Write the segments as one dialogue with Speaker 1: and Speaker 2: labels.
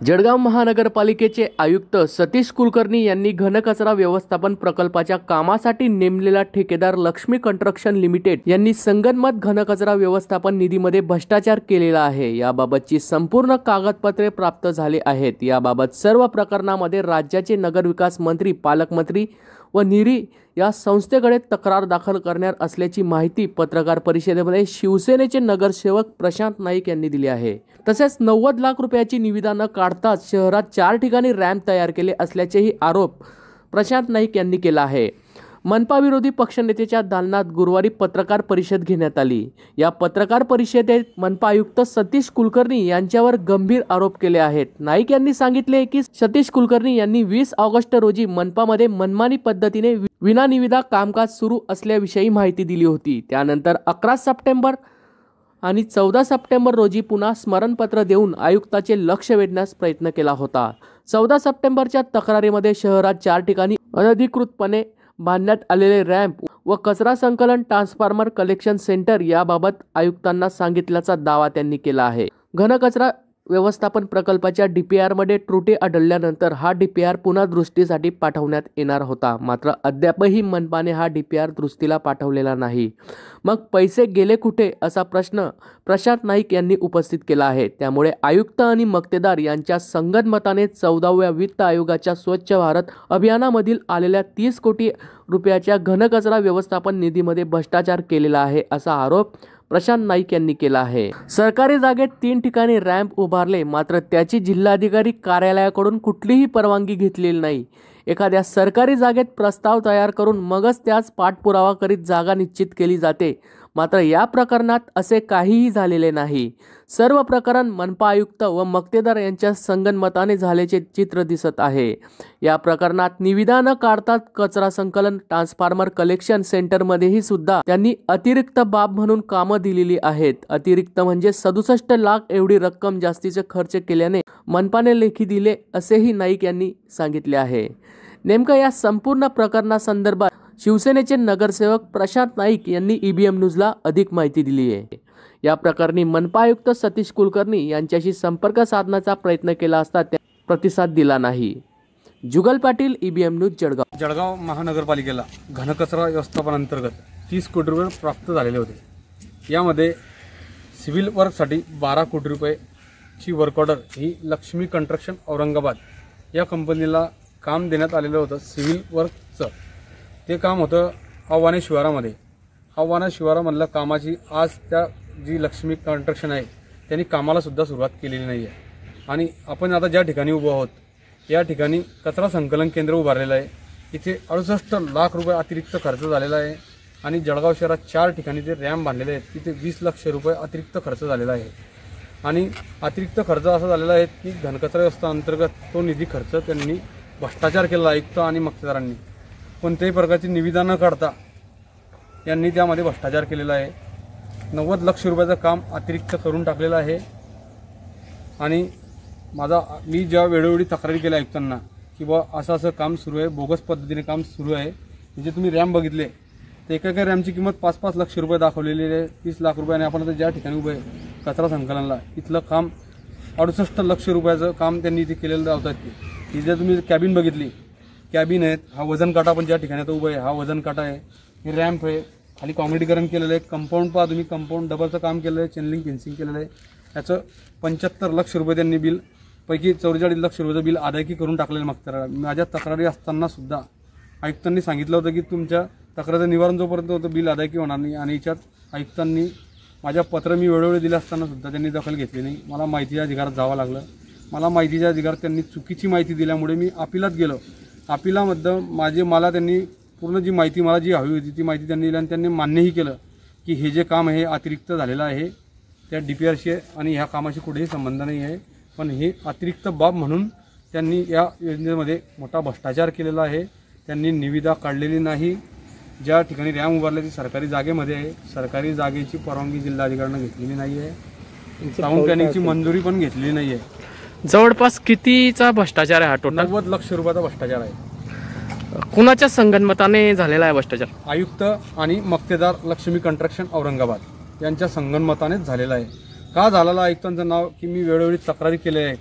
Speaker 1: जळगाव महानगरपालिकेचे आयुक्त सतीश कुलकर्णी यांनी घनकचरा व्यवस्थापन प्रकल्पाच्या कामासाठी नेमलेला ठेकेदार लक्ष्मी कंस्ट्रक्शन लिमिटेड यांनी संगनमत घनकचरा व्यवस्थापन निधीमध्ये भ्रष्टाचार केलेला आहे। याबाबतची संपूर्ण कागदपत्रे प्राप्त झाले आहेत। याबाबत सर्व प्रकरणामध्ये राज्याचे नगरविकास मंत्री, पालकमंत्री व निरी या संस्थेकडे तक्रार दाखल करणार असल्याची माहिती पत्रकार परिषदेमध्ये शिवसेनेचे नगरसेवक प्रशांत नाईक यांनी दिली आहे। तसेच 90 लाख रुपयाची निविदा न काढताच शहरात 4 ठिकाणी रॅम्प तयार केले असल्याचेही आरोप प्रशांत नाईक यांनी केला आहे। मनपा विरोधी पक्षनेत्याच्या दालनात गुरुवारी पत्रकार परिषद घेण्यात आली। या पत्रकार परिषदेत मनपा आयुक्त सतीश कुलकर्णी यांच्यावर गंभीर आरोप केले आहेत। नाईक यांनी सांगितले की सतीश कुलकर्णी यांनी 20 ऑगस्ट रोजी मनपामध्ये मनमानी पद्धतीने विनानिविदा कामकाज सुरू असल्याविषयी माहिती दिली होती। त्यानंतर 11 सप्टेंबर आणि 14 सप्टेंबर रोजी पुन्हा स्मरणपत्र देऊन आयुक्ताचे लक्ष वेधण्यास प्रयत्न केला होता। 14 सप्टेंबरच्या तक्रारीमध्ये शहरात 4 ठिकाणी अनधिकृतपणे बांधण्यात आलेले रॅम्प व कचरा संकलन ट्रान्सफॉर्मर कलेक्शन सेंटर याबाबत आयुक्तांना सांगितल्याचा दावा त्यांनी केला आहे। घनकचरा व्यवस्थापन प्रकल्पाच्या DPR मध्ये त्रुटी आढळल्यानंतर हा DPR पुन्हा दुरुस्तीसाठी पाठवण्यात येणार होता। मात्र अद्यापही मनपाने हा DPR दुरुस्तीला पाठवलेला नाही। मग पैसे गेले कुठे असा प्रश्न प्रशांत नाईक यांनी उपस्थित केला आहे। त्यामुळे आयुक्त आणि मक्तेदार यांच्या संगनमताने 14व्या वित्त आयोगाच्या स्वच्छ भारत अभियानामधील आलेल्या 30 कोटी रुपयाच्या घनकचरा व्यवस्थापन निधीमध्ये भ्रष्टाचार केलेला आहे असा आरोप प्रशांत नाईक यांनी केला आहे। सरकारी जागेत 3 ठिकाणी रॅम्प उभारले, मात्र त्याची जिल्हाधिकारी कार्यालयाकडून कुठलीही परवानगी घेतलेली नाही। एखाद्या सरकारी जागेत प्रस्ताव तयार करून मगच त्याच पाठपुरावा करीत जागा निश्चित केली जाते, मात्र या प्रकरणात असे काहीही झालेले नाही। सर्व प्रकरण मनपा आयुक्त व मक्तेदार यांच्या संगनमताने झाल्याचे चित्र दिसत आहे। या प्रकरणात निविदा न काढता कचरा संकलन ट्रान्सफॉर्मर कलेक्शन सेंटरमध्येही सुद्धा त्यांनी अतिरिक्त बाब म्हणून कामं दिलेली आहेत। अतिरिक्त म्हणजे 67 लाख एवढी रक्कम जास्तीचे खर्च केल्याने मनपाने लेखी दिले असेही नाईक यांनी सांगितले आहे। नेमकं या संपूर्ण प्रकरणासंदर्भात शिवसेनेचे नगरसेवक प्रशांत नाईक यांनी EBM न्यूजला अधिक माहिती दिली आहे। या प्रकरणी मनपा आयुक्त सतीश कुलकर्णी यांच्याशी संपर्क साधण्याचा प्रयत्न केला असता त्या प्रतिसाद दिला नाही। जुगल पाटील, EBM न्यूज, जळगाव।
Speaker 2: जळगाव महानगरपालिकेला घनकचरा व्यवस्थापन अंतर्गत 30 कोटी रुपये प्राप्त झालेले होते। यामध्ये सिव्हिल वर्कसाठी 12 कोटी रुपयेची वर्क ऑर्डर ही लक्ष्मी कंस्ट्रक्शन औरंगाबाद या कंपनीला काम देण्यात आलेलं होतं। सिव्हिल वर्कचं ते काम होतं आव्हाने शिवारामध्ये। आव्हाना शिवारामधल्या कामाची आज त्या जी लक्ष्मी कंस्ट्रक्शन आहे त्यांनी कामाला सुद्धा सुरुवात केलेली नाही आहे। आणि आपण आता ज्या ठिकाणी उभो आहोत या ठिकाणी कचरा संकलन केंद्र उभारलेलं आहे। इथे 68 लाख रुपये अतिरिक्त खर्च झालेला आहे आणि जळगाव शहरात 4 ठिकाणी जे रॅम्प बांधलेले आहेत तिथे 20 लाख रुपये अतिरिक्त खर्च झालेला आहे। आणि अतिरिक्त खर्च असा झालेला आहे की घनकचरा व्यवस्था अंतर्गत तो निधी खर्च त्यांनी भ्रष्टाचार केला आयुक्त आणि मक्तेदारांनी। कोणत्याही प्रकारची निविदा न काढता यांनी त्यामध्ये भ्रष्टाचार केलेला आहे। 90 लाख रुपयाचं काम अतिरिक्त करून टाकलेलं आहे। आणि मी ज्या वेळोवेळी तक्रारी केल्या आयुक्तांना की बा असं काम सुरू आहे, बोगस पद्धतीने काम सुरू आहे। म्हणजे तुम्ही रॅम्प बघितले तर एका रॅम्पची किंमत 5-5 लाख रुपये दाखवलेली आहे, 30 लाख रुपये। आणि आपण आता ज्या ठिकाणी उभे आहे कचरा संकलनला इथलं काम 68 लाख रुपयाचं काम त्यांनी इथे केलेलं लावतात। तिथे तुम्ही कॅबिन बघितली, कॅबिन आहेत, हा वजन काटा आपण ज्या ठिकाणी आता उभं आहे हा वजन काटा आहे, हे रॅम्प आहे, खाली काँक्रीटीकरण केलेलं आहे, कंपाऊंड पहा तुम्ही, कंपाऊंड डबलचं काम केलं आहे, चॅनलिंग फेन्सिंग केलेलं आहे। याचं 75 लाख रुपये त्यांनी बिल पैकी 44 लाख रुपयाचं बिल अदायगी करून टाकलेलं मागच्या माझ्या तक्रारी असताना सुद्धा आयुक्तांनी सांगितलं होतं की तुमच्या तक्रारीचं निवारण जोपर्यंत होतं बिल अदायगी होणार नाही। आणि याच्यात आयुक्तांनी माझ्या पत्र मी वेळोवेळी दिलं असताना सुद्धा त्यांनी दखल घेतली नाही। मला माहितीच्या अधिकारात जावं लागलं। मला माहितीच्या अधिकारात त्यांनी चुकीची माहिती दिल्यामुळे मी अपिलात गेलो। अपिलामध्ये मला त्यांनी पूर्ण जी माहिती मला जी हवी होती ती माहिती त्यांनी दिली आणि त्यांनी मान्यही केलं की हे जे काम आहे अतिरिक्त झालेलं आहे त्या DPRशी आणि ह्या कामाशी कुठेही संबंध नाही आहे। पण हे अतिरिक्त बाब म्हणून त्यांनी या योजनेमध्ये मोठा भ्रष्टाचार केलेला आहे। त्यांनी निविदा काढलेली नाही। ज्या ठिकाणी रॅम्प उभारले ती सरकारी जागेमध्ये आहे, सरकारी जागेची परवानगी जिल्हाधिकाऱ्यांना घेतलेली नाही आहे, टाउन प्लॅनिंगची मंजुरी पण घेतलेली नाही आहे।
Speaker 1: जवळपास कितीचा भ्रष्टाचार आहे हा? टोटल
Speaker 2: 90 लाख रुपयाचा भ्रष्टाचार आहे।
Speaker 1: कुणाच्या संगनमताने झालेला आहे भ्रष्टाचार?
Speaker 2: आयुक्त आणि मक्तेदार लक्ष्मी कंस्ट्रक्शन औरंगाबाद यांच्या संगनमतानेच झालेला आहे। का झालेला आयुक्तांचं नाव की मी वेळोवेळी तक्रारी केली आहे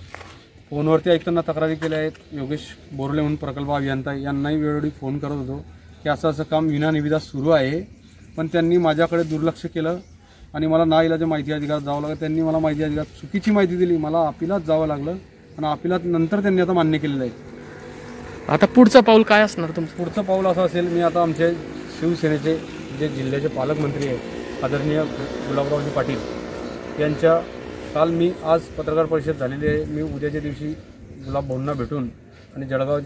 Speaker 2: फोनवरती ऐकताना तक्रारी केल्या आहेत. योगेश बोरले म्हणून प्रकल्प अभियंता यांनाही वेळोवेळी फोन करत होतो की असं काम विनानिविदा सुरू आहे, पण त्यांनी माझ्याकडे दुर्लक्ष केलं आणि मला नाईलाज माहिती अधिकारात जावं लागलं. त्यांनी मला माहिती अधिकारात चुकीची माहिती दिली, मला अपिलात जावं लागलं आणि अपिलात नंतर त्यांनी आता मान्य केलेलं आहे.
Speaker 1: आता पुढचं पाऊल काय असणार तुमचं?
Speaker 2: पुढचं पाऊल असं असेल, मी आता आमचे शिवसेनेचे जे जिल्ह्याचे पालकमंत्री आहेत आदरणीय गुलाबरावजी पाटील यांच्या काल मी आज पत्रकार परिषद झालेली आहे. मी उद्याच्या दिवशी गुलाबभाऊंना भेटून आणि जळगाव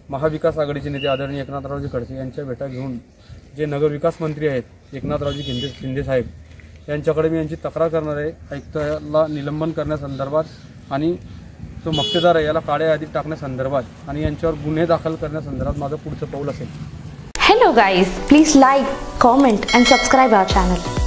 Speaker 2: महाविकास आघाडीचे नेते आदरणीय एकनाथरावजी खडसे यांच्या भेटा घेऊन जे नगरविकास मंत्री आहेत एकनाथरावजी शिंदे साहेब यांच्याकडे मी यांची तक्रार करणार आहे. आयुक्ताला निलंबन करण्यासंदर्भात आणि जो मक्तेदार आहे याला काळ्या यादीत टाकण्यासंदर्भात आणि यांच्यावर गुन्हे दाखल करण्यासंदर्भात माझं पुढचं पाऊल असेल.
Speaker 3: Hello guys, please like, comment and subscribe our channel.